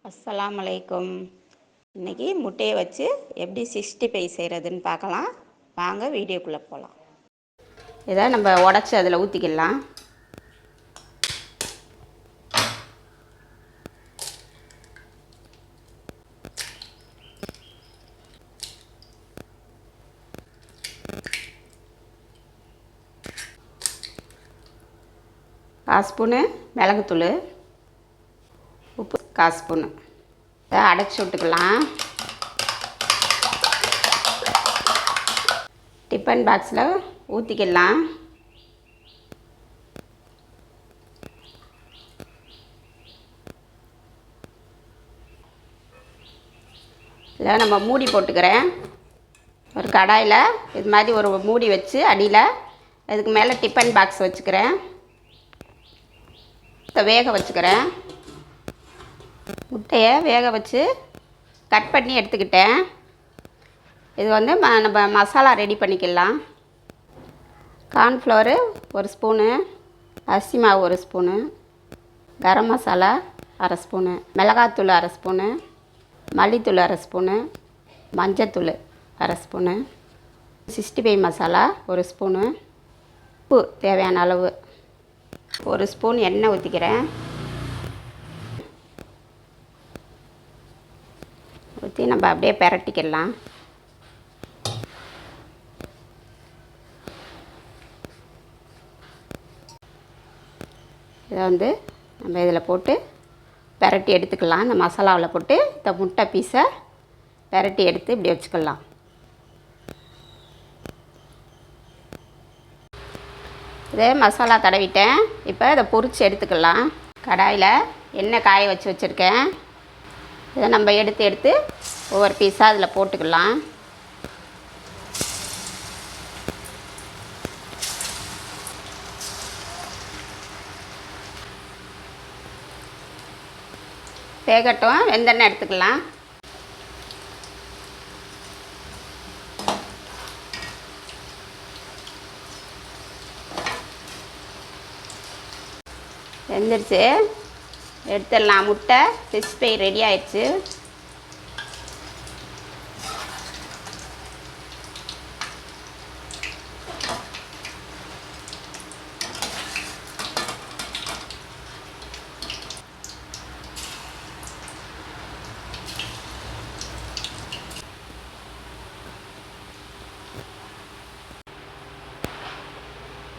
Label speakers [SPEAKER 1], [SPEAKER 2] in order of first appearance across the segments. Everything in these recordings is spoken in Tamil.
[SPEAKER 1] அஸ்ஸலாமு அலைக்கும். இன்றைக்கி முட்டையை வச்சு எப்படி 65 செய்கிறதுன்னு பார்க்கலாம். வாங்க வீடியோக்குள்ளே போகலாம். இதை நம்ம உடச்சி அதில் ஊற்றிக்கலாம். கால் ஸ்பூனு மிளகுத்தூள், உப்பு கால் ஸ்பூனு. இதை அடைச்சி விட்டுக்கலாம். டிஃபன் பாக்ஸில் ஊற்றிக்கலாம். இல்லை நம்ம மூடி போட்டுக்கிறேன். ஒரு கடாயில் இது மாதிரி ஒரு மூடி வச்சு அடியில் அதுக்கு மேலே டிஃபன் பாக்ஸ் வச்சுக்கிறேன். வேக வச்சுக்கிறேன். முட்டையை வேக வச்சு கட் பண்ணி எடுத்துக்கிட்டேன். இது வந்து நம்ம மசாலா ரெடி பண்ணிக்கலாம். கார்ன்ஃப்ளவரு ஒரு ஸ்பூனு, அரிசி மாவு ஒரு ஸ்பூனு, கரம் மசாலா அரை ஸ்பூனு, மிளகாத்தூள் அரை ஸ்பூனு, மல்லித்தூள் அரை ஸ்பூனு, மஞ்சத்தூள் அரை ஸ்பூனு, 65 மசாலா ஒரு ஸ்பூனு, உப்பு தேவையான அளவு, ஒரு ஸ்பூன் எண்ணெய் ஊற்றிக்கிறேன். ஊற்றி நம்ம அப்படியே பிரட்டிக்கலாம். இதை வந்து நம்ம இதில் போட்டு பிரட்டி எடுத்துக்கலாம். இந்த மசாலாவில் போட்டு இந்த முட்டை பீஸை பிரட்டி எடுத்து இப்படி வச்சுக்கலாம். இதே மசாலா தடவிட்டேன். இப்போ இதை பொரித்து எடுத்துக்கலாம். கடாயில் எண்ணெய் காய வச்சுருக்கேன். இதை நம்ம எடுத்து ஒவ்வொரு பீஸாக அதில் போட்டுக்கலாம். வேகட்டும். வெந்தெண்ணெய் எடுத்துக்கலாம். வெந்துருச்சு, எடுத்துடலாம். முட்டை 65 ரெடி ஆயிடுச்சு.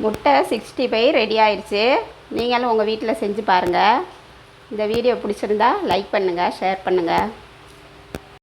[SPEAKER 1] முட்டை 65 ரெடி ஆயிடுச்சு. நீங்களும் உங்கள் வீட்டில் செஞ்சு பாருங்கள். இந்த வீடியோ பிடிச்சிருந்தா லைக் பண்ணுங்கள், ஷேர் பண்ணுங்கள்.